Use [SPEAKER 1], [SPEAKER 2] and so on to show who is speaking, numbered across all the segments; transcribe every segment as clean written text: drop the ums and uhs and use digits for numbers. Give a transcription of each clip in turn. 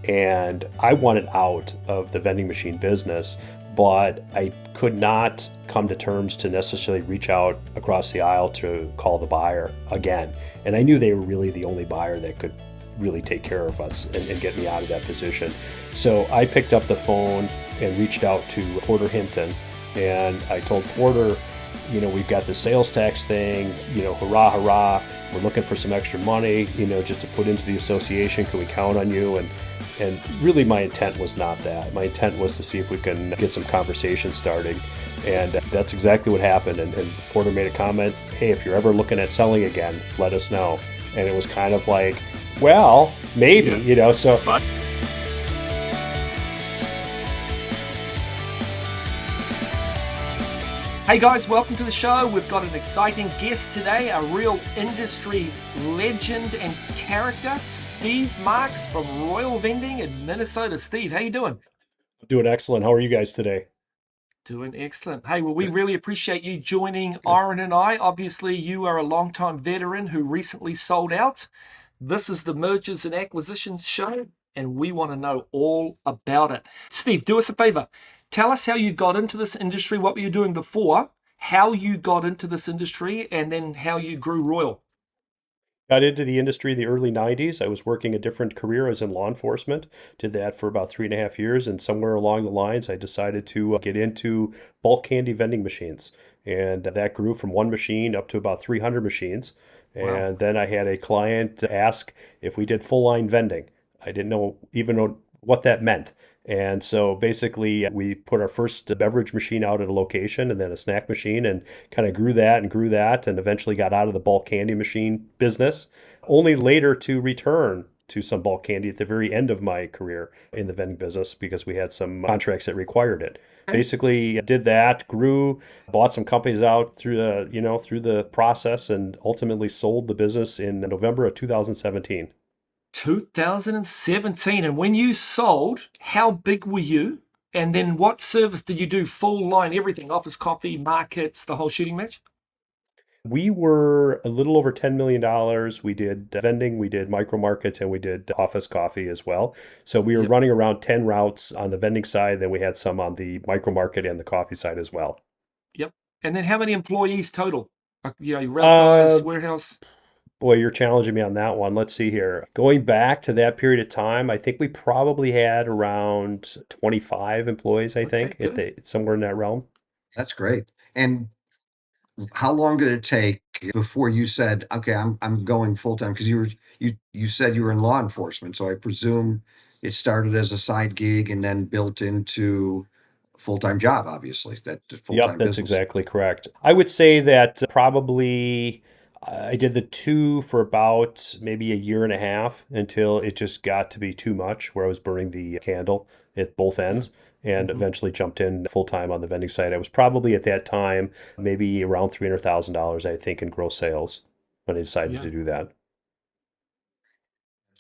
[SPEAKER 1] And I wanted out of the vending machine business, but I could not come to terms to necessarily reach out across the aisle to call the buyer again. And I knew they were really the only buyer that could really take care of us and get me out of that position. So I picked up the phone and reached out to Porter Hinton, and I told Porter, we've got the sales tax thing, hurrah, hurrah. We're looking for some extra money, just to put into the association. Can we count on you? And really my intent was not that. My intent was to see if we can get some conversation started. And that's exactly what happened. And Porter made a comment, hey, if you're ever looking at selling again, let us know. And it was kind of like, well, maybe, so.
[SPEAKER 2] But hey guys, welcome to the show. We've got an exciting guest today, a real industry legend and character, Steve Marx from Royal Vending in Minnesota. Steve, how you doing?
[SPEAKER 1] Doing excellent. How are you guys today?
[SPEAKER 2] Doing excellent. Hey, well, we really appreciate you joining Orrin and I. Obviously, you are a longtime veteran who recently sold out. This is the Mergers and Acquisitions show, and we want to know all about it. Steve, do us a favor. Tell us how you got into this industry, what were you doing before, how you got into this industry, and then how you grew Royal.
[SPEAKER 1] Got into the industry in the early 90s. I was working a different career. I was in law enforcement, did that for about 3.5 years. And somewhere along the lines, I decided to get into bulk candy vending machines. And that grew from one machine up to about 300 machines.
[SPEAKER 2] Wow.
[SPEAKER 1] And then I had a client ask if we did full line vending. I didn't even know what that meant. And so basically we put our first beverage machine out at a location and then a snack machine and kind of grew that and eventually got out of the bulk candy machine business, only later to return to some bulk candy at the very end of my career in the vending business because we had some contracts that required it. Basically did that, grew, bought some companies out through the process, and ultimately sold the business in November of 2017.
[SPEAKER 2] 2017. And when you sold, how big were you? And then what service did you do? Full line, everything, office coffee, markets, the whole shooting match?
[SPEAKER 1] We were a little over $10 million. We did vending, we did micro markets, and we did office coffee as well. So we were running around 10 routes on the vending side. Then we had some on the micro market and the coffee side as well.
[SPEAKER 2] Yep. And then how many employees total? Route guys, warehouse?
[SPEAKER 1] Boy, you're challenging me on that one. Let's see here. Going back to that period of time, I think we probably had around 25 employees, I think, somewhere in that realm.
[SPEAKER 3] That's great. And how long did it take before you said, okay, I'm going full time? Because you said you were in law enforcement, so I presume it started as a side gig and then built into a full-time job, obviously. That full-time
[SPEAKER 1] Yep, that's
[SPEAKER 3] business.
[SPEAKER 1] exactly correct. I would say that probably I did the two for about maybe a year and a half until it just got to be too much, where I was burning the candle at both ends. And eventually jumped in full time on the vending side. I was probably at that time maybe around $300,000, I think, in gross sales when I decided to do that.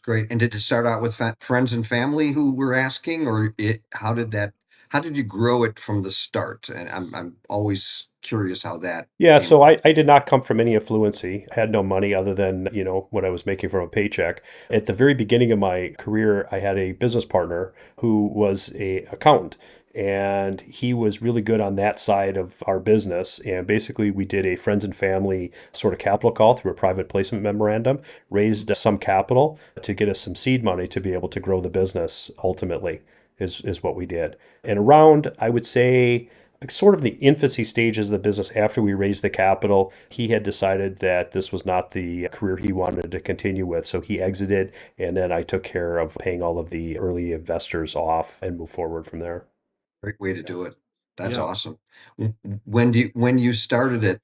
[SPEAKER 3] Great. And did it start out with friends and family who were asking, or how did you grow it from the start? And I'm always curious how that
[SPEAKER 1] Yeah,
[SPEAKER 3] came
[SPEAKER 1] so
[SPEAKER 3] about.
[SPEAKER 1] I did not come from any affluency, had no money other than, what I was making from a paycheck. At the very beginning of my career, I had a business partner who was a accountant, and he was really good on that side of our business. And basically we did a friends and family sort of capital call through a private placement memorandum, raised some capital to get us some seed money to be able to grow the business ultimately is what we did. And around, I would say, sort of the infancy stages of the business after we raised the capital, he had decided that this was not the career he wanted to continue with. So he exited, and then I took care of paying all of the early investors off and moved forward from there.
[SPEAKER 3] Great way to do it. That's
[SPEAKER 2] Yeah.
[SPEAKER 3] awesome. When you started it,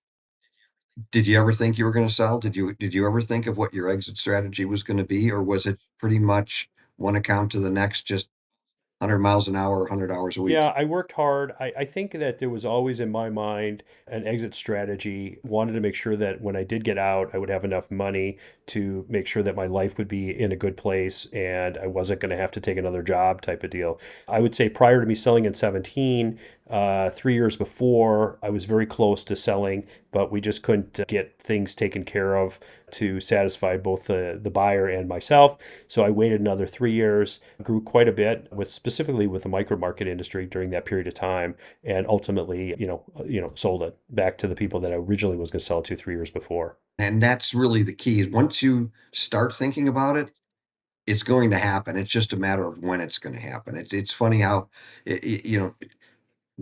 [SPEAKER 3] did you ever think you were going to sell? Did you ever think of what your exit strategy was going to be, or was it pretty much one account to the next, just 100 miles an hour, 100 hours a
[SPEAKER 1] Yeah,
[SPEAKER 3] week?
[SPEAKER 1] I worked hard. I think that there was always in my mind an exit strategy. Wanted to make sure that when I did get out, I would have enough money to make sure that my life would be in a good place and I wasn't going to have to take another job type of deal. I would say prior to me selling in 17, 3 years before, I was very close to selling but we just couldn't get things taken care of to satisfy both the buyer and myself. So I waited another 3 years, grew quite a bit with specifically with the micro market industry during that period of time, and ultimately, sold it back to the people that I originally was going to sell it to 3 years before.
[SPEAKER 3] And that's really the key is once you start thinking about it, it's going to happen. It's just a matter of when it's going to happen. It's funny how,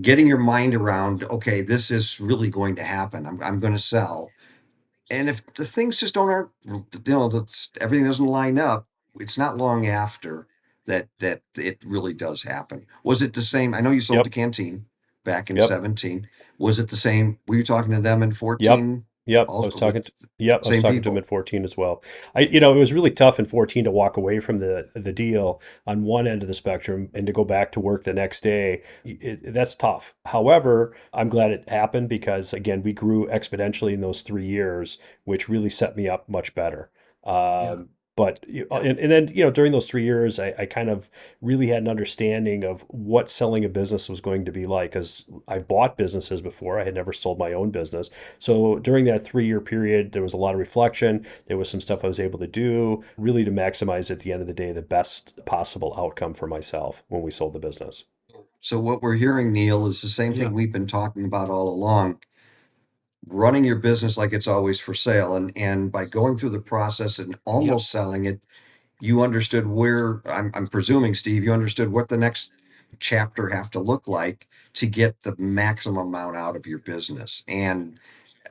[SPEAKER 3] getting your mind around, okay, this is really going to happen. I'm going to sell. And if the things just don't aren't, everything doesn't line up, it's not long after that it really does happen. Was it the same? I know you sold the
[SPEAKER 1] Yep.
[SPEAKER 3] canteen back in
[SPEAKER 1] Yep.
[SPEAKER 3] 17. Was it the same? Were you talking to them in
[SPEAKER 1] Yep.
[SPEAKER 3] 14?
[SPEAKER 1] Yep. I was
[SPEAKER 3] Also
[SPEAKER 1] talking
[SPEAKER 3] with
[SPEAKER 1] to, yep. I was
[SPEAKER 3] same
[SPEAKER 1] talking to him
[SPEAKER 3] people?
[SPEAKER 1] at 14 as well. It was really tough in 14 to walk away from the deal on one end of the spectrum and to go back to work the next day. That's tough. However, I'm glad it happened because again, we grew exponentially in those 3 years, which really set me up much better.
[SPEAKER 2] Yeah.
[SPEAKER 1] But
[SPEAKER 3] Yeah.
[SPEAKER 1] and then during those 3 years, I kind of really had an understanding of what selling a business was going to be like because I bought businesses before. I had never sold my own business. So during that 3 year period, there was a lot of reflection. There was some stuff I was able to do really to maximize at the end of the day the best possible outcome for myself when we sold the business.
[SPEAKER 3] So what we're hearing, Neil, is the same
[SPEAKER 2] Yeah.
[SPEAKER 3] thing we've been talking about all along. Running your business like it's always for sale. And by going through the process and
[SPEAKER 2] Yep.
[SPEAKER 3] almost selling it, you understood where I'm presuming, Steve, you understood what the next chapter have to look like to get the maximum amount out of your business. And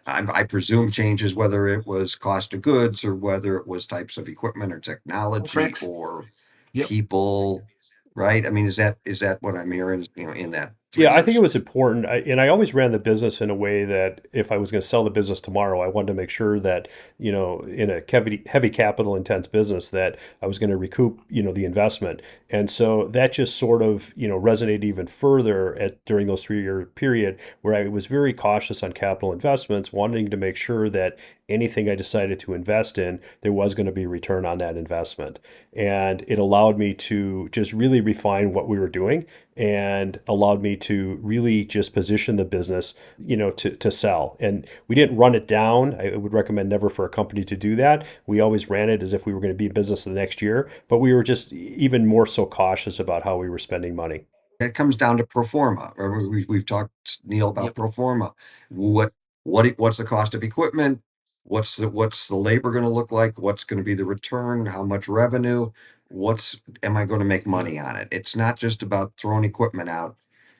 [SPEAKER 3] I presume changes, whether it was cost of goods or whether it was types of equipment or technology
[SPEAKER 2] Contracts.
[SPEAKER 3] or
[SPEAKER 2] Yep.
[SPEAKER 3] people, right? I mean, is that what I'm hearing, in that three
[SPEAKER 1] Yeah, I think it
[SPEAKER 3] years?
[SPEAKER 1] was important. And I always ran the business in a way that if I was going to sell the business tomorrow, I wanted to make sure that, in a heavy capital intense business that I was going to recoup, the investment. And so that just sort of, resonated even further during those 3 year period where I was very cautious on capital investments, wanting to make sure that anything I decided to invest in, there was going to be a return on that investment. And it allowed me to just really refine what we were doing and allowed me to really just position the business, to sell. And we didn't run it down. I would recommend never for a company to do that. We always ran it as if we were going to be in business the next year, but we were just even more so cautious about how we were spending money.
[SPEAKER 3] It comes down to pro forma. We've talked, Neil, about
[SPEAKER 2] Yep.
[SPEAKER 3] pro forma. What what's the cost of equipment? What's the labor going to look like? What's going to be the return? How much revenue? What's am I going to make
[SPEAKER 2] Yep.
[SPEAKER 3] money on it? It's not just about throwing equipment out.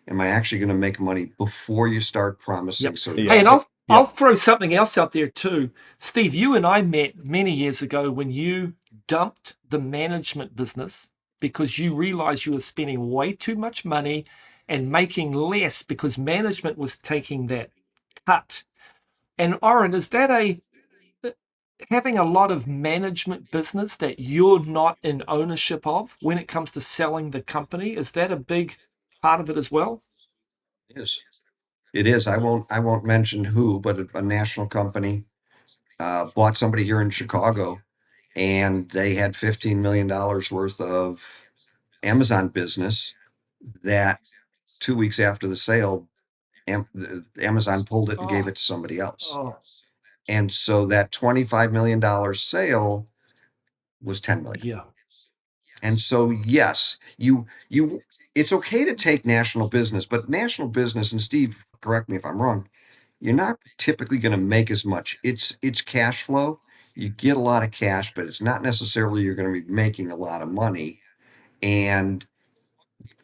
[SPEAKER 3] Am I actually going to make money before you start promising
[SPEAKER 2] Yep.
[SPEAKER 3] certain
[SPEAKER 2] Hey,
[SPEAKER 1] Yeah.
[SPEAKER 2] and
[SPEAKER 3] stuff?
[SPEAKER 2] I'll
[SPEAKER 1] Yep.
[SPEAKER 2] throw something else out there too. Steve, you and I met many years ago when you dumped the management business because you realized you were spending way too much money and making less because management was taking that cut. And Orrin, is that having a lot of management business that you're not in ownership of when it comes to selling the company? Is that a big part of it as well?
[SPEAKER 3] It is. It is. I won't mention who, but a national company bought somebody here in Chicago, and they had $15 million worth of Amazon business that 2 weeks after the sale, Amazon pulled it and gave
[SPEAKER 2] Oh,
[SPEAKER 3] it to somebody else.
[SPEAKER 2] oh,
[SPEAKER 3] And so that $25 million sale was 10 million.
[SPEAKER 2] yeah.
[SPEAKER 3] And so, yes, it's okay to take national business, but national business, and Steve, correct me if I'm wrong, you're not typically going to make as much. It's cash flow. You get a lot of cash, but it's not necessarily you're going to be making a lot of money. And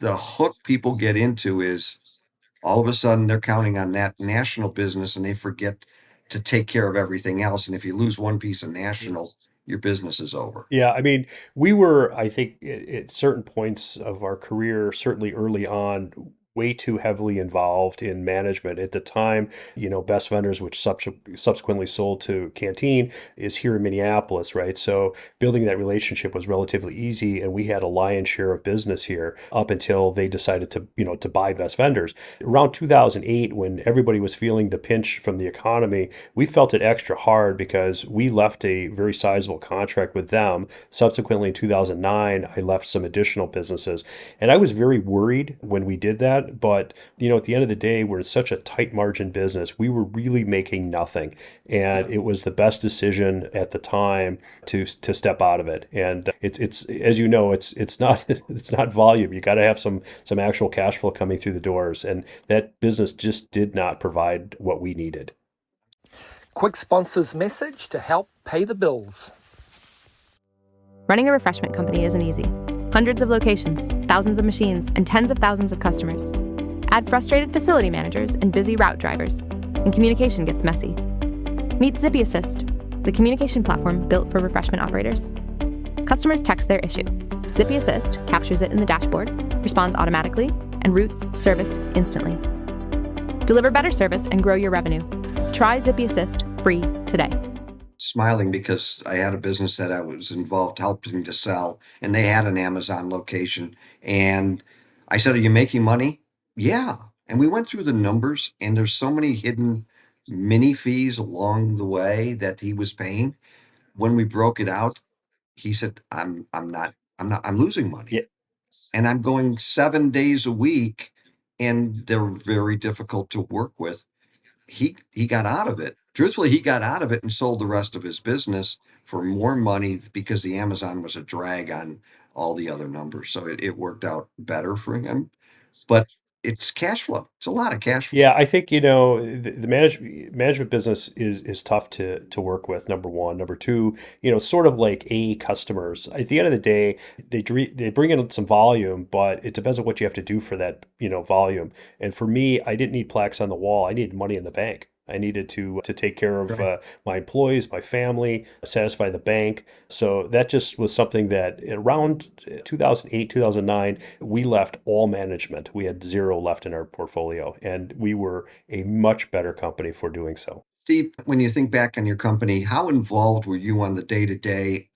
[SPEAKER 3] the hook people get into is all of a sudden they're counting on that national business and they forget to take care of everything else. And if you lose one piece of national,
[SPEAKER 2] Yes.
[SPEAKER 3] your business is over.
[SPEAKER 1] Yeah, I mean, we were, I think, at certain points of our career, certainly early on, way too heavily involved in management. At the time, Best Vendors, which subsequently sold to Canteen, is here in Minneapolis, right? So building that relationship was relatively easy, and we had a lion's share of business here up until they decided to buy Best Vendors. Around 2008, when everybody was feeling the pinch from the economy, we felt it extra hard because we left a very sizable contract with them. Subsequently, in 2009, I left some additional businesses. And I was very worried when we did that that. But, at the end of the day, we're in such a tight margin business. We were really making nothing. And it was the best decision at the time to step out of it. And it's as you know, it's not it's not volume. You got to have some actual cash flow coming through the doors. And that business just did not provide what we needed.
[SPEAKER 2] Quick sponsor's message to help pay the bills.
[SPEAKER 4] Running a refreshment company isn't easy. Hundreds of locations, thousands of machines, and tens of thousands of customers. Add frustrated facility managers and busy route drivers, and communication gets messy. Meet Zippy Assist, the communication platform built for refreshment operators. Customers text their issue. Zippy Assist captures it in the dashboard, responds automatically, and routes service instantly. Deliver better service and grow your revenue. Try Zippy Assist free today.
[SPEAKER 3] Smiling because I had a business that I was involved helping to sell, and they had an Amazon location. And I said, "Are you making money?" "Yeah." And we went through the numbers, and there's so many hidden mini fees along the way that he was paying. When we broke it out, he said, I'm losing money.
[SPEAKER 1] Yeah.
[SPEAKER 3] And I'm going 7 days a week, and they're very difficult to work with. He got out of it. Truthfully, he got out of it and sold the rest of his business for more money because the Amazon was a drag on all the other numbers. So it worked out better for him. But it's cash flow. It's a lot of cash flow.
[SPEAKER 1] Yeah, I think the management business is tough to work with. Number one, number two, sort of like customers. At the end of the day, they bring in some volume, but it depends on what you have to do for that volume. And for me, I didn't need plaques on the wall. I needed money in the bank. I needed to take care of my employees, my family, satisfy the bank. So that just was something that around 2008, 2009, we left all management. We had zero left in our portfolio, and we were a much better company for doing so.
[SPEAKER 3] Steve, when you think back on your company, how involved were you on the day-to-day?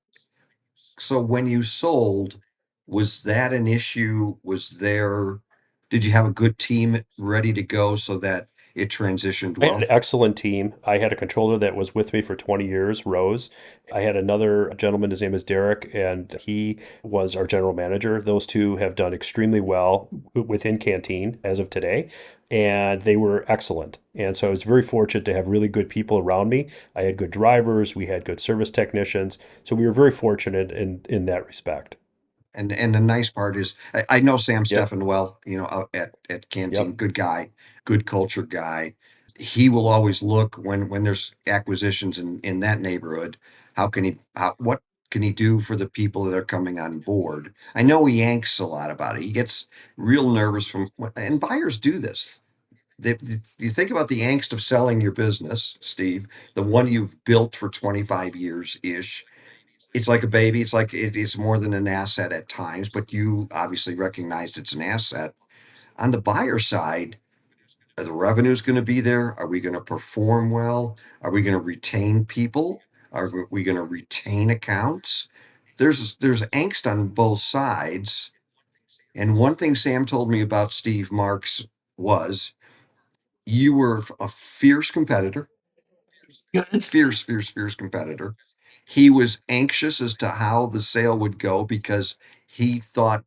[SPEAKER 3] So when you sold, was that an issue? Did you have a good team ready to go so that it transitioned
[SPEAKER 1] I had
[SPEAKER 3] well?
[SPEAKER 1] an excellent team. I had a controller that was with me for 20 years, Rose. I had another gentleman, his name is Derek, and he was our general manager. Those two have done extremely well within Canteen as of today, and they were excellent. And so I was very fortunate to have really good people around me. I had good drivers, we had good service technicians. So we were very fortunate in that respect.
[SPEAKER 3] And the nice part is I know Sam
[SPEAKER 1] Yep.
[SPEAKER 3] Steffen well, out at Canteen,
[SPEAKER 1] Yep.
[SPEAKER 3] good guy, good culture guy. He will always look when there's acquisitions in that neighborhood. What can he do for the people that are coming on board? I know he yanks a lot about it. He gets real nervous and buyers do this. You think about the angst of selling your business, Steve, the one you've built for 25 years ish. It's like a baby. It's like it's more than an asset at times, but you obviously recognized it's an asset. On the buyer side, are the revenues going to be there? Are we going to perform well? Are we going to retain people? Are we going to retain accounts? There's angst on both sides. And one thing Sam told me about Steve Marx was you were a fierce competitor, fierce competitor. He was anxious as to how the sale would go because he thought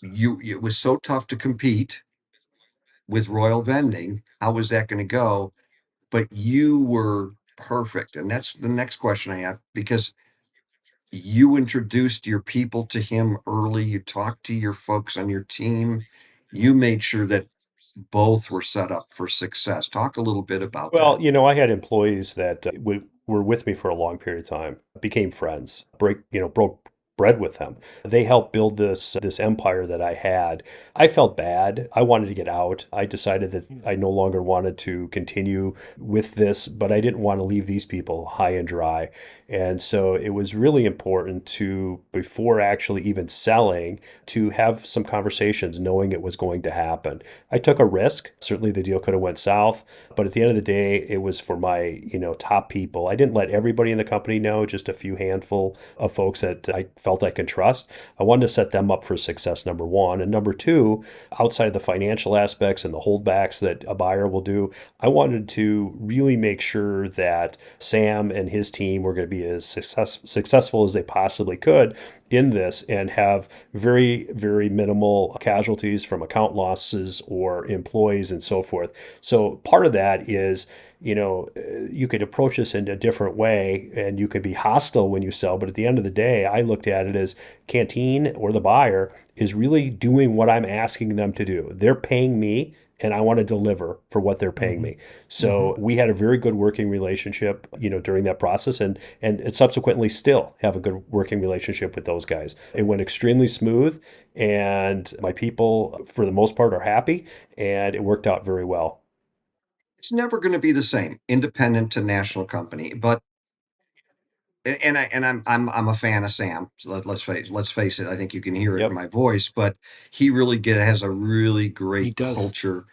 [SPEAKER 3] it was so tough to compete with Royal Vending. How was that going to go? But you were perfect. And that's the next question I have, because you introduced your people to him early. You talked to your folks on your team. You made sure that both were set up for success. Talk a little bit about that.
[SPEAKER 1] Well, I had employees that were with me for a long period of time, became friends, broke bread with them. They helped build this empire that I had. I felt bad. I wanted to get out. I decided that I no longer wanted to continue with this, but I didn't want to leave these people high and dry. And so it was really important to, before actually even selling, to have some conversations knowing it was going to happen. I took a risk. Certainly the deal could have went south, but at the end of the day, it was for my, top people. I didn't let everybody in the company know, just a few handful of folks that I felt I could trust. I wanted to set them up for success, number one. And number two, outside of the financial aspects and the holdbacks that a buyer will do, I wanted to really make sure that Sam and his team were going to be as successful as they possibly could in this and have very, very minimal casualties from account losses or employees and so forth. So part of that is, you could approach this in a different way and you could be hostile when you sell. But at the end of the day, I looked at it as Canteen or the buyer is really doing what I'm asking them to do. They're paying me and I want to deliver for what they're paying me. So we had a very good working relationship, during that process and subsequently still have a good working relationship with those guys. It went extremely smooth and my people, for the most part, are happy and it worked out very well.
[SPEAKER 3] It's never going to be the same, independent to national company. But I'm a fan of Sam. So let's face it. I think you can hear it in
[SPEAKER 1] Yep.
[SPEAKER 3] my voice. But he really has a really
[SPEAKER 2] He
[SPEAKER 3] great
[SPEAKER 2] does.
[SPEAKER 3] culture.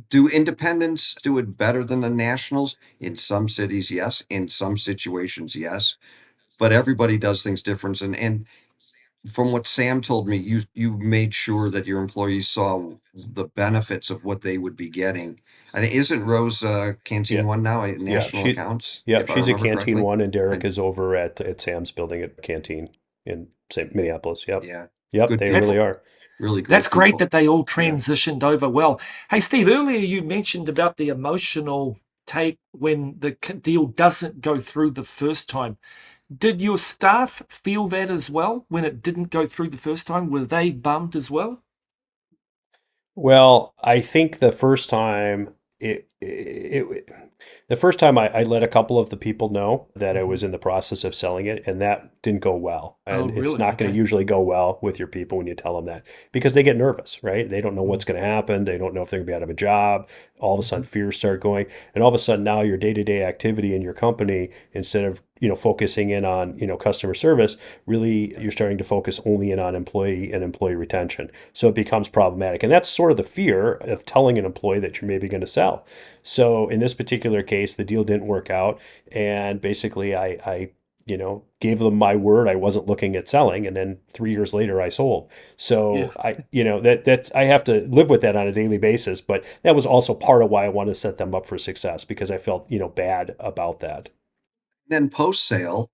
[SPEAKER 3] Do independents do it better than the nationals? In some cities, yes. In some situations, yes. But everybody does things different. And from what Sam told me, you made sure that your employees saw the benefits of what they would be getting. I think isn't Rose Canteen
[SPEAKER 1] Yeah.
[SPEAKER 3] One now at
[SPEAKER 1] Yeah.
[SPEAKER 3] National Accounts?
[SPEAKER 1] Yeah,
[SPEAKER 3] If I
[SPEAKER 1] she's at
[SPEAKER 3] remember
[SPEAKER 1] Canteen
[SPEAKER 3] correctly.
[SPEAKER 1] One and Derek is over at Sam's building at Canteen in Minneapolis. Yep.
[SPEAKER 3] Yeah,
[SPEAKER 1] Yep,
[SPEAKER 3] good
[SPEAKER 1] they
[SPEAKER 3] people.
[SPEAKER 1] really are.
[SPEAKER 3] Really
[SPEAKER 2] That's
[SPEAKER 3] great
[SPEAKER 2] great
[SPEAKER 3] people.
[SPEAKER 2] that they all
[SPEAKER 3] Yeah.
[SPEAKER 2] transitioned over well. Hey, Steve, earlier you mentioned about the emotional take when the deal doesn't go through the first time. Did your staff feel that as well when it didn't go through the first time? Were they bummed as well?
[SPEAKER 1] Well, I think the first time the first time I let a couple of the people know that I was in the process of selling it, and that didn't go well.
[SPEAKER 2] Oh,
[SPEAKER 1] And it's
[SPEAKER 2] really?
[SPEAKER 1] not going to
[SPEAKER 2] Okay.
[SPEAKER 1] usually go well with your people when you tell them that because they get nervous, right? They don't know what's going to happen. They don't know if they're going to be out of a job. All of a sudden, fears start going, and all of a sudden, now your day-to-day activity in your company, instead of focusing in on customer service, really you're starting to focus only in on employee and employee retention. So it becomes problematic, and that's sort of the fear of telling an employee that you're maybe going to sell. So in this particular case, the deal didn't work out, and basically I gave them my word I wasn't looking at selling, and then 3 years later I sold.
[SPEAKER 2] Yeah.
[SPEAKER 1] So that's I have to live with that on a daily basis, but that was also part of why I wanted to set them up for success because I felt bad about that.
[SPEAKER 3] Then post sale,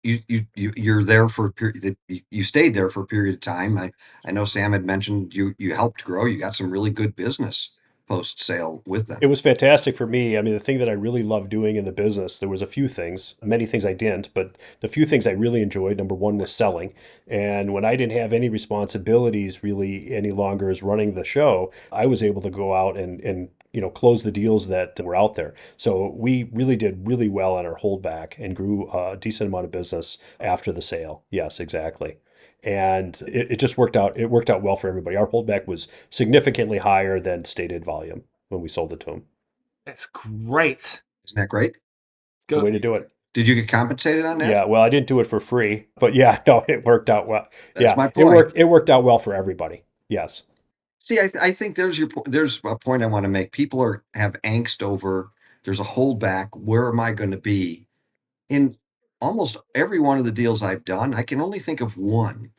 [SPEAKER 3] you're there for a period. You stayed there for a period of time. I know Sam had mentioned you helped grow. You got some really good business post sale with them.
[SPEAKER 1] It was fantastic for me. I mean, the thing that I really loved doing in the business, there was a few things, many things I didn't, but the few things I really enjoyed, number one was selling. And when I didn't have any responsibilities really any longer as running the show, I was able to go out and close the deals that were out there. So we really did really well on our holdback and grew a decent amount of business after the sale. Yes, exactly. And it just worked out. It worked out well for everybody. Our holdback was significantly higher than stated volume when we sold it to them.
[SPEAKER 2] That's great.
[SPEAKER 3] Isn't that great?
[SPEAKER 1] The
[SPEAKER 2] Go.
[SPEAKER 1] way to do it.
[SPEAKER 3] Did you get compensated on that?
[SPEAKER 1] Yeah, well, I didn't do it for free, but yeah, no, it worked out well.
[SPEAKER 3] That's
[SPEAKER 1] Yeah,
[SPEAKER 3] my
[SPEAKER 1] it
[SPEAKER 3] point.
[SPEAKER 1] worked out well for everybody. Yes.
[SPEAKER 3] See, I think there's a point I want to make. People have angst over there's a holdback. Where am I going to be? In almost every one of the deals I've done, I can only think of one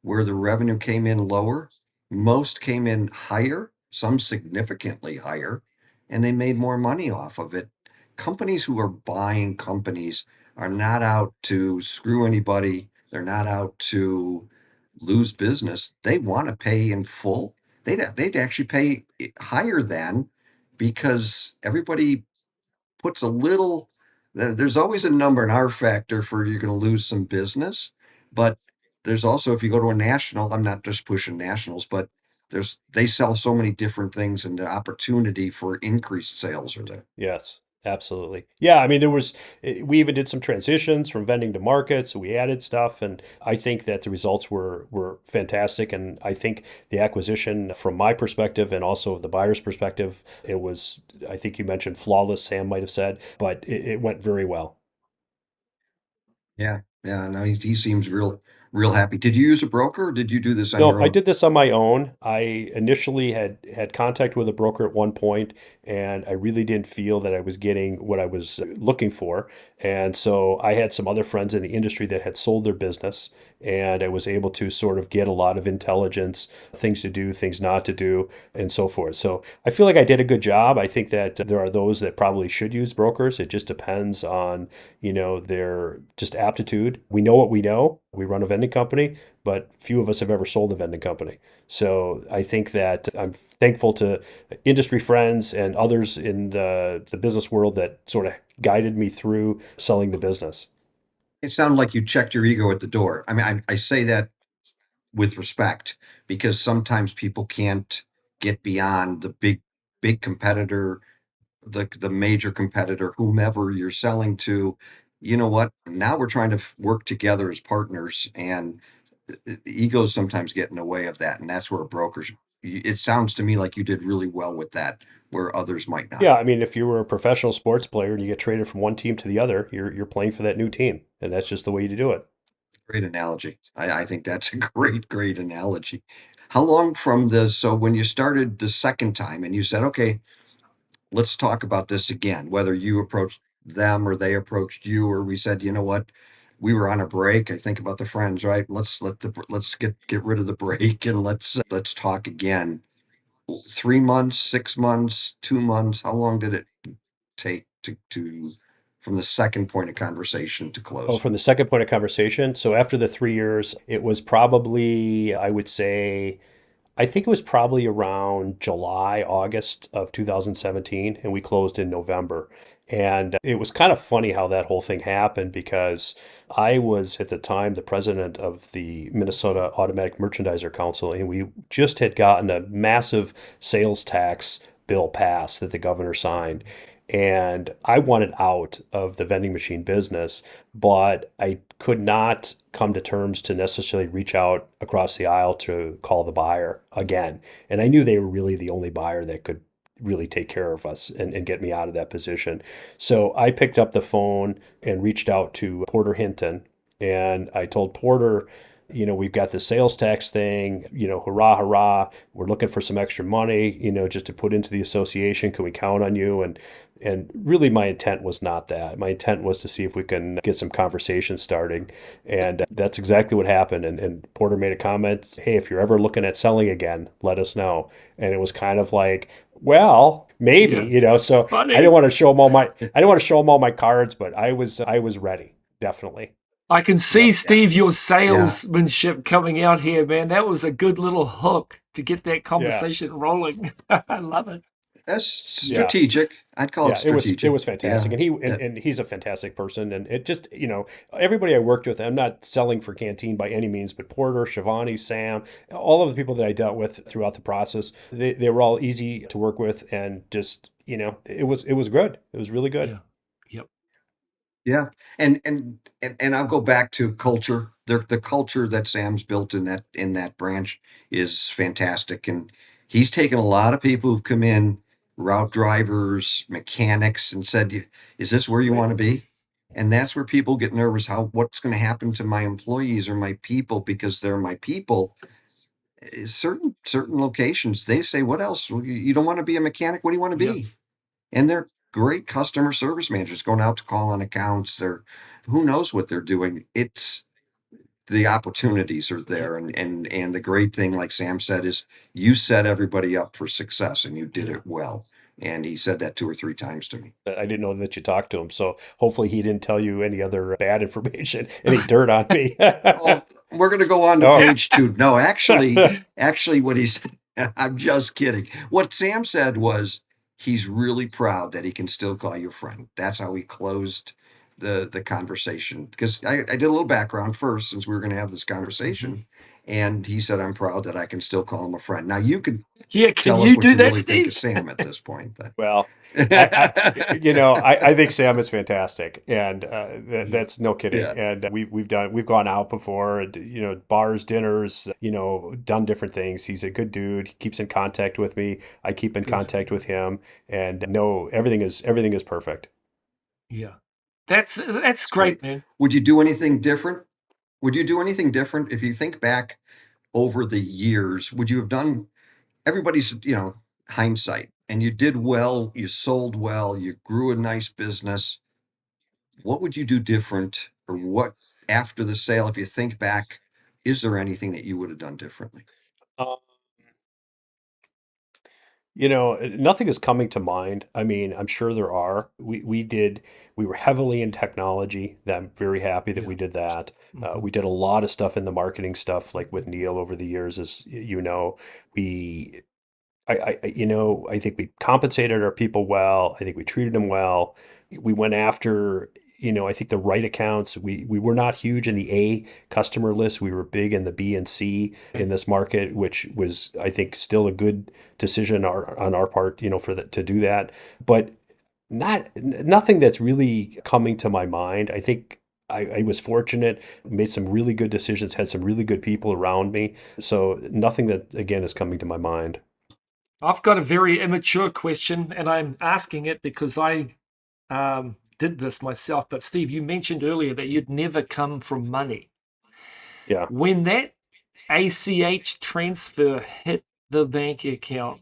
[SPEAKER 3] where the revenue came in lower. Most came in higher, some significantly higher, and they made more money off of it. Companies who are buying companies are not out to screw anybody. They're not out to lose business. They want to pay in full. They'd actually pay higher than because everybody puts a little, there's always a number, an R factor for you're going to lose some business. But there's also, if you go to a national, I'm not just pushing nationals, but they sell so many different things and the opportunity for increased sales are there.
[SPEAKER 1] Yes, absolutely. Yeah, I mean, we even did some transitions from vending to market, so we added stuff, and I think that the results were fantastic. And I think the acquisition, from my perspective and also the buyer's perspective, it was, I think you mentioned flawless, Sam might have said, but it went very well.
[SPEAKER 3] Yeah. Yeah. No, he seems real happy. Did you use a broker or did you do this on
[SPEAKER 1] No,
[SPEAKER 3] your
[SPEAKER 1] I
[SPEAKER 3] own?
[SPEAKER 1] did this on my own. I initially had contact with a broker at one point, and I really didn't feel that I was getting what I was looking for. And so I had some other friends in the industry that had sold their business, and I was able to sort of get a lot of intelligence, things to do, things not to do, and so forth. So I feel like I did a good job. I think that there are those that probably should use brokers. It just depends on, their just aptitude. We know what we know. We run a vending company, but few of us have ever sold a vending company. So I think that I'm thankful to industry friends and others in the business world that sort of guided me through selling the business.
[SPEAKER 3] It sounded like you checked your ego at the door. I mean, I say that with respect because sometimes people can't get beyond the big competitor, the major competitor, whomever you're selling to. You know what? Now we're trying to work together as partners, and egos sometimes get in the way of that, and that's where brokers. It sounds to me like you did really well with that, where others might not.
[SPEAKER 1] Yeah, I mean, if you were a professional sports player and you get traded from one team to the other, you're playing for that new team, and that's just the way you do it.
[SPEAKER 3] Great analogy. I think that's a great analogy. How long from the so when you started the second time and you said, okay, let's talk about this again, whether you approached them or they approached you, or we said, you know what, we were on a break. I think about the friends, right? Let's get rid of the break and let's talk again. 3 months, 6 months, 2 months. How long did it take to from the second point of conversation to
[SPEAKER 1] Oh,
[SPEAKER 3] close?
[SPEAKER 1] from the second point of conversation. So after the 3 years, it was probably, I would say, I think it was probably around July, August of 2017, and we closed in November. And it was kind of funny how that whole thing happened because I was at the time the president of the Minnesota Automatic Merchandiser Council, and we just had gotten a massive sales tax bill passed that the governor signed. And I wanted out of the vending machine business, but I could not come to terms to necessarily reach out across the aisle to call the buyer again. And I knew they were really the only buyer that could really take care of us and get me out of that position. So I picked up the phone and reached out to Porter Hinton. And I told Porter, we've got the sales tax thing, hurrah, hurrah. We're looking for some extra money, just to put into the association. Can we count on you? And really, my intent was not that. My intent was to see if we can get some conversation starting. And that's exactly what happened. And Porter made a comment, hey, if you're ever looking at selling again, let us know. And it was kind of like, well, maybe,
[SPEAKER 2] Yeah.
[SPEAKER 1] So
[SPEAKER 2] Funny.
[SPEAKER 1] I didn't want to show him all my cards, but I was ready, definitely.
[SPEAKER 2] I can see,
[SPEAKER 1] Yep.
[SPEAKER 2] Steve, your
[SPEAKER 3] Yeah.
[SPEAKER 2] salesmanship coming out here, man. That was a good little hook to get that
[SPEAKER 1] Yeah.
[SPEAKER 2] conversation rolling. I love it.
[SPEAKER 3] That's
[SPEAKER 1] Yeah.
[SPEAKER 3] strategic. I'd call it
[SPEAKER 1] Yeah, it
[SPEAKER 3] strategic.
[SPEAKER 1] was fantastic,
[SPEAKER 3] Yeah.
[SPEAKER 1] and and he's a fantastic person, and it just everybody I worked with. I'm not selling for Canteen by any means, but Porter, Shivani, Sam, all of the people that I dealt with throughout the process, they were all easy to work with, and just it was good. It was really good.
[SPEAKER 2] Yeah. Yep.
[SPEAKER 3] Yeah. And I'll go back to culture. The culture that Sam's built in that branch is fantastic. And he's taken a lot of people who've come in, route drivers, mechanics, and said, is this where you
[SPEAKER 1] Right.
[SPEAKER 3] want to be? And that's where people get nervous. What's going to happen to my employees or my people because they're my people? Certain locations, they say, what else? You don't want to be a mechanic. What do you want to
[SPEAKER 2] Yep.
[SPEAKER 3] be? And they're great customer service managers going out to call on accounts. They're who knows what they're doing. It's the opportunities are there. And the great thing, like Sam said, is you set everybody up for success and you did
[SPEAKER 2] Yeah.
[SPEAKER 3] it well. And he said that 2 or 3 times to me.
[SPEAKER 1] I didn't know that you talked to him, so hopefully he didn't tell you any other bad information, any dirt on me.
[SPEAKER 3] Oh, we're going to go on to
[SPEAKER 1] Oh.
[SPEAKER 3] page 2. No, actually what he's, I'm just kidding. What Sam said was he's really proud that he can still call you a friend. That's how he closed the conversation. Because I did a little background first since we were going to have this conversation. And he said, I'm proud that I can still call him a friend. Now you could
[SPEAKER 2] Yeah. Can
[SPEAKER 3] tell us
[SPEAKER 2] you
[SPEAKER 3] what
[SPEAKER 2] do
[SPEAKER 3] you
[SPEAKER 2] that,
[SPEAKER 3] really think of
[SPEAKER 2] Steve?
[SPEAKER 3] Sam at this point.
[SPEAKER 1] Well, I think Sam is fantastic, and that's no kidding.
[SPEAKER 3] Yeah.
[SPEAKER 1] And we've gone out before, and, bars, dinners, done different things. He's a good dude. He keeps in contact with me. I keep in
[SPEAKER 2] Good.
[SPEAKER 1] contact with him, and no, everything is perfect.
[SPEAKER 2] Yeah. That's
[SPEAKER 3] It's
[SPEAKER 2] great,
[SPEAKER 3] great.
[SPEAKER 2] man.
[SPEAKER 3] Would you do anything different Would you do anything different if you think back over the years? Would you have done everybody's, hindsight, and you did well, you sold well, you grew a nice business. What would you do different, or what after the sale, if you think back, is there anything that you would have done differently?
[SPEAKER 1] Um, nothing is coming to mind. I mean, I'm sure there are. We were heavily in technology. That I'm very happy that
[SPEAKER 2] Yeah.
[SPEAKER 1] we did that.
[SPEAKER 2] Mhm.
[SPEAKER 1] We did a lot of stuff in the marketing stuff, like with Neil over the years, as we I think we compensated our people well. I think we treated them well. We went after, I think the right accounts. We were not huge in the A customer list. We were big in the B and C in this market, which was, I think, still a good decision on our part, to do that. But nothing that's really coming to my mind. I think I was fortunate, made some really good decisions, had some really good people around me. So nothing that, again, is coming to my mind.
[SPEAKER 2] I've got a very immature question, and I'm asking it because I did this myself. But Steve, you mentioned earlier that you'd never come from money.
[SPEAKER 1] Yeah.
[SPEAKER 2] When that ACH transfer hit the bank account,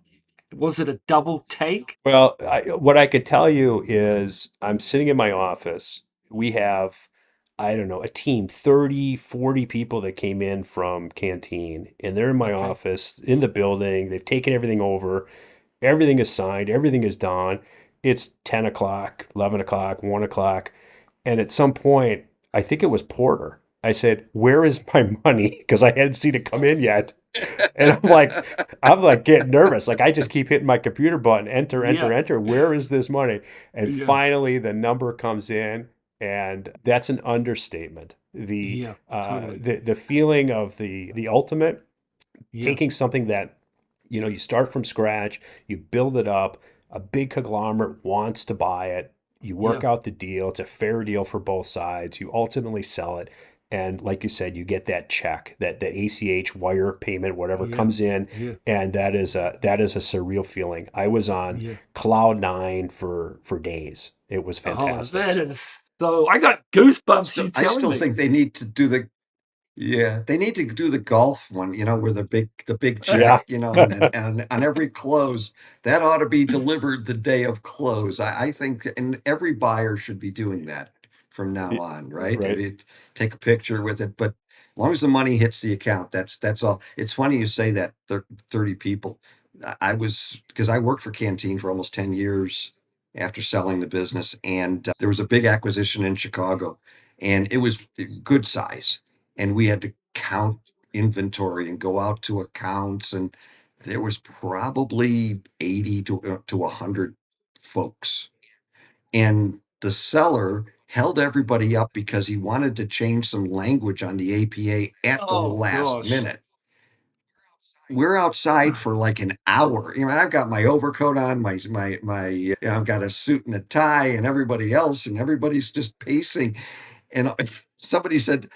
[SPEAKER 2] was it a double take?
[SPEAKER 1] Well, what I could tell you is I'm sitting in my office. We have, I don't know, a team, 30, 40 people that came in from Canteen, and they're in my
[SPEAKER 2] Okay.
[SPEAKER 1] office in the building. They've taken everything over. Everything is signed. Everything is done. It's 10 o'clock, 11 o'clock, 1 o'clock. And at some point, I think it was Porter. I said, "Where is my money?" Because I hadn't seen it come in yet. And I'm like getting nervous. Like I just keep hitting my computer button, enter, enter,
[SPEAKER 2] Yeah.
[SPEAKER 1] enter. Where is this money? And
[SPEAKER 2] Yeah.
[SPEAKER 1] finally the number comes in, and that's an understatement. The
[SPEAKER 2] Yeah.
[SPEAKER 1] uh
[SPEAKER 2] Totally.
[SPEAKER 1] the feeling of the ultimate,
[SPEAKER 2] Yeah.
[SPEAKER 1] taking something that, you start from scratch, you build it up, a big conglomerate wants to buy it, you work
[SPEAKER 2] Yeah.
[SPEAKER 1] out the deal, it's a fair deal for both sides, you ultimately sell it, and like you said, you get that check, that ACH wire payment, whatever
[SPEAKER 2] Yeah.
[SPEAKER 1] comes in,
[SPEAKER 2] Yeah.
[SPEAKER 1] and that is a surreal feeling. I was on
[SPEAKER 2] Yeah.
[SPEAKER 1] cloud nine for days. It was
[SPEAKER 2] Oh,
[SPEAKER 1] fantastic.
[SPEAKER 2] that is so. I got goosebumps. You
[SPEAKER 3] I
[SPEAKER 2] telling
[SPEAKER 3] still
[SPEAKER 2] me?
[SPEAKER 3] think they need to do they need to do the golf one, where the big
[SPEAKER 1] Yeah.
[SPEAKER 3] check, and on every close, that ought to be delivered the day of close. I think, and every buyer should be doing that from now on, right? I
[SPEAKER 1] Right.
[SPEAKER 3] mean, take a picture with it, but as long as the money hits the account, that's all. It's funny you say that 30 people. I was, because I worked for Canteen for almost 10 years after selling the business, and there was a big acquisition in Chicago, and it was good size, and we had to count inventory and go out to accounts, and there was probably 80 to 100 folks, and the seller held everybody up because he wanted to change some language on the APA at the
[SPEAKER 2] Oh
[SPEAKER 3] last
[SPEAKER 2] gosh.
[SPEAKER 3] minute. We're outside for like an hour. I've got my overcoat on, I've got a suit and a tie, and everybody else, and everybody's just pacing. And somebody said,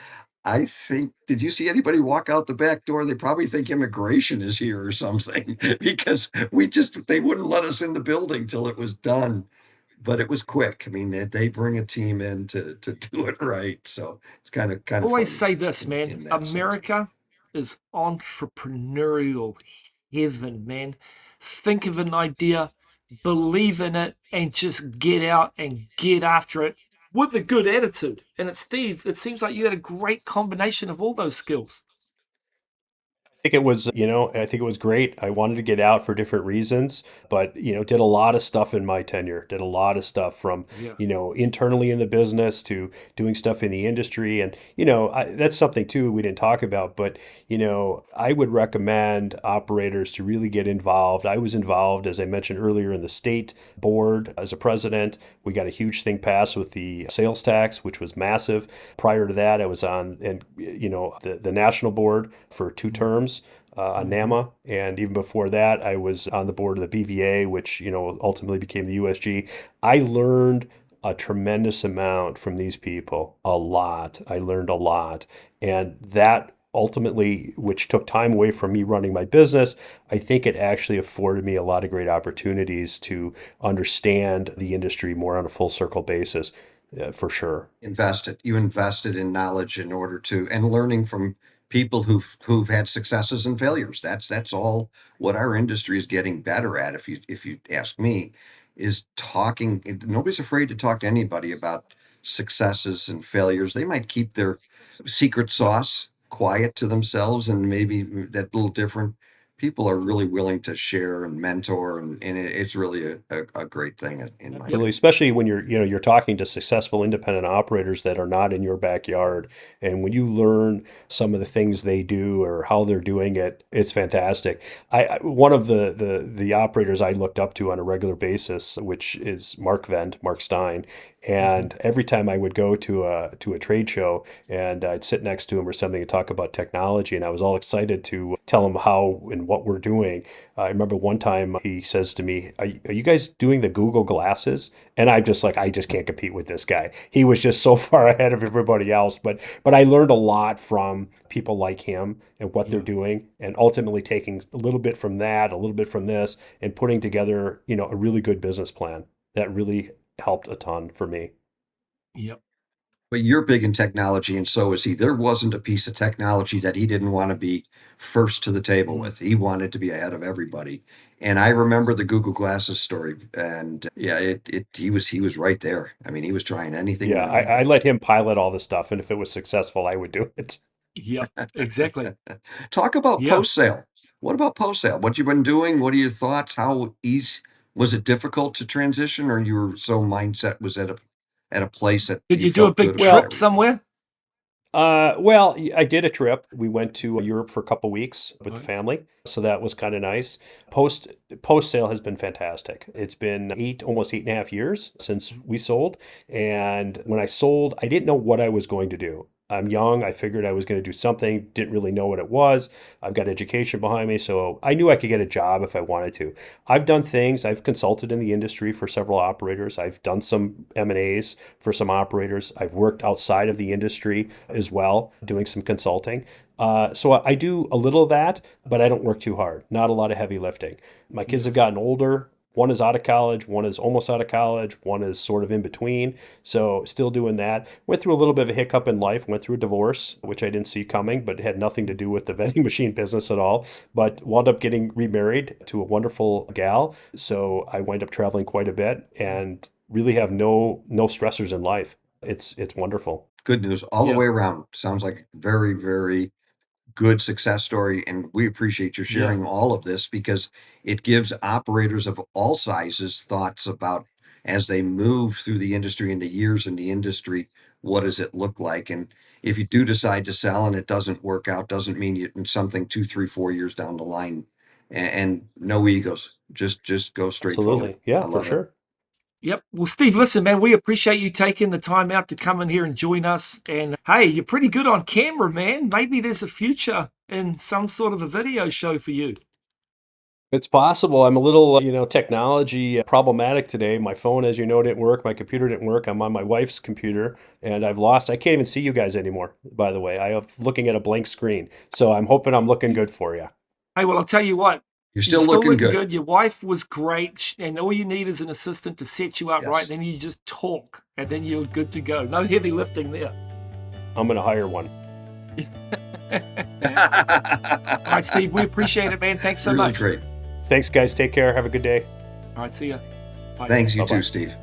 [SPEAKER 3] "I think, did you see anybody walk out the back door? They probably think immigration is here or something," because they wouldn't let us in the building till it was done. But it was quick. I mean, they bring a team in to do it right. So it's kind of
[SPEAKER 2] Always
[SPEAKER 3] funny
[SPEAKER 2] say this, man.
[SPEAKER 3] in that sense.
[SPEAKER 2] America is entrepreneurial heaven, man. Think of an idea, believe in it, and just get out and get after it with a good attitude. And it's Steve. It seems like you had a great combination of all those skills.
[SPEAKER 1] I think it was great. I wanted to get out for different reasons, but, did a lot of stuff in my tenure, did a lot of stuff from,
[SPEAKER 2] Yeah.
[SPEAKER 1] internally in the business to doing stuff in the industry. And, that's something too we didn't talk about, but, I would recommend operators to really get involved. I was involved, as I mentioned earlier, in the state board as a president. We got a huge thing passed with the sales tax, which was massive. Prior to that, I was on, and, the national board for 2 terms on
[SPEAKER 2] Mhm.
[SPEAKER 1] NAMA, and even before that, I was on the board of the BVA, which ultimately became the USG. I learned a tremendous amount from these people, a lot. I learned a lot, and that ultimately, which took time away from me running my business, I think it actually afforded me a lot of great opportunities to understand the industry more on a full circle basis. for sure.
[SPEAKER 3] You invested in knowledge in order to, and learning from people who've had successes and failures. That's all what our industry is getting better at. If you ask me, is talking. Nobody's afraid to talk to anybody about successes and failures. They might keep their secret sauce quiet to themselves, and maybe that little different. People are really willing to share and mentor, and it's really a great thing in my
[SPEAKER 1] Absolutely,
[SPEAKER 3] opinion.
[SPEAKER 1] especially when you're talking to successful independent operators that are not in your backyard, and when you learn some of the things they do or how they're doing it, it's fantastic. One of the operators I looked up to on a regular basis, which is Mark Stein, and every time I would go to a trade show and I'd sit next to him or something and talk about technology, and I was all excited to tell him how and what we're doing. I remember one time he says to me, are you guys doing the Google glasses? And I'm just like, I just can't compete with this guy. He was just so far ahead of everybody else. But I learned a lot from people like him and what they're doing, and ultimately taking a little bit from that, a little bit from this, and putting together, a really good business plan that really helped a ton for me.
[SPEAKER 2] Yep.
[SPEAKER 3] But you're big in technology, and so is he. There wasn't a piece of technology that he didn't want to be first to the table with. He wanted to be ahead of everybody. And I remember the Google Glasses story, and yeah, he was right there. I mean, he was trying anything
[SPEAKER 1] Yeah,
[SPEAKER 3] and
[SPEAKER 1] I let him pilot all the stuff, and if it was successful, I would do it.
[SPEAKER 2] Yep. Exactly.
[SPEAKER 3] Talk about
[SPEAKER 2] Yeah.
[SPEAKER 3] post sale. What about post sale? What you've been doing? What are your thoughts? How easy was it? Difficult to transition, or you were so mindset was at a place that
[SPEAKER 2] Did
[SPEAKER 3] you
[SPEAKER 2] you do a
[SPEAKER 3] felt
[SPEAKER 2] big
[SPEAKER 3] good about
[SPEAKER 2] trip
[SPEAKER 3] everything?
[SPEAKER 2] somewhere?
[SPEAKER 1] Well, I did a trip. We went to Europe for a couple weeks with the
[SPEAKER 2] Nice.
[SPEAKER 1] family, so that was kind of nice. Post sale has been fantastic. It's been almost 8.5 years since we sold, and when I sold, I didn't know what I was going to do. I'm young. I figured I was going to do something. Didn't really know what it was. I've got education behind me, so I knew I could get a job if I wanted to. I've done things. I've consulted in the industry for several operators. I've done some M&As for some operators. I've worked outside of the industry as well, doing some consulting. So I do a little of that, but I don't work too hard. Not a lot of heavy lifting. My kids have gotten older. One is out of college, one is almost out of college, one is sort of in between. So still doing that. Went through a little bit of a hiccup in life, went through a divorce, which I didn't see coming, but it had nothing to do with the vending machine business at all. But wound up getting remarried to a wonderful gal. So I wind up traveling quite a bit and really have no stressors in life. It's wonderful.
[SPEAKER 3] Good news all the
[SPEAKER 2] Yeah.
[SPEAKER 3] way around. Sounds like a very, very good success story. And we appreciate you
[SPEAKER 2] Yeah.
[SPEAKER 3] sharing all of this because it gives operators of all sizes thoughts about as they move through the industry and the years in the industry, what does it look like? And if you do decide to sell and it doesn't work out, doesn't mean you something 2, 3, 4 years down the line. And no egos. Just go straight forward.
[SPEAKER 1] Absolutely. Yeah,
[SPEAKER 3] I
[SPEAKER 1] for
[SPEAKER 3] love it.
[SPEAKER 1] sure.
[SPEAKER 2] Yep. Well, Steve, listen, man, we appreciate you taking the time out to come in here and join us. And hey, you're pretty good on camera, man. Maybe there's a future in some sort of a video show for you.
[SPEAKER 1] It's possible. I'm a little, technology problematic today. My phone, as you know, didn't work. My computer didn't work. I'm on my wife's computer, and I can't even see you guys anymore, by the way. I am looking at a blank screen. So I'm hoping I'm looking good for you.
[SPEAKER 2] Hey, well, I'll tell you what.
[SPEAKER 3] You're still looking good.
[SPEAKER 2] Your wife was great, and all you need is an assistant to set you up
[SPEAKER 3] Yes.
[SPEAKER 2] right. Then you just talk, and then you're good to go. No heavy lifting there.
[SPEAKER 1] I'm going to hire one.
[SPEAKER 2] All right, Steve, we appreciate it, man. Thanks so
[SPEAKER 3] Really
[SPEAKER 2] much.
[SPEAKER 3] great.
[SPEAKER 1] Thanks, guys. Take care. Have a good day.
[SPEAKER 2] All right, see ya. Bye.
[SPEAKER 3] Thanks, you
[SPEAKER 1] Bye-bye.
[SPEAKER 3] too, Steve.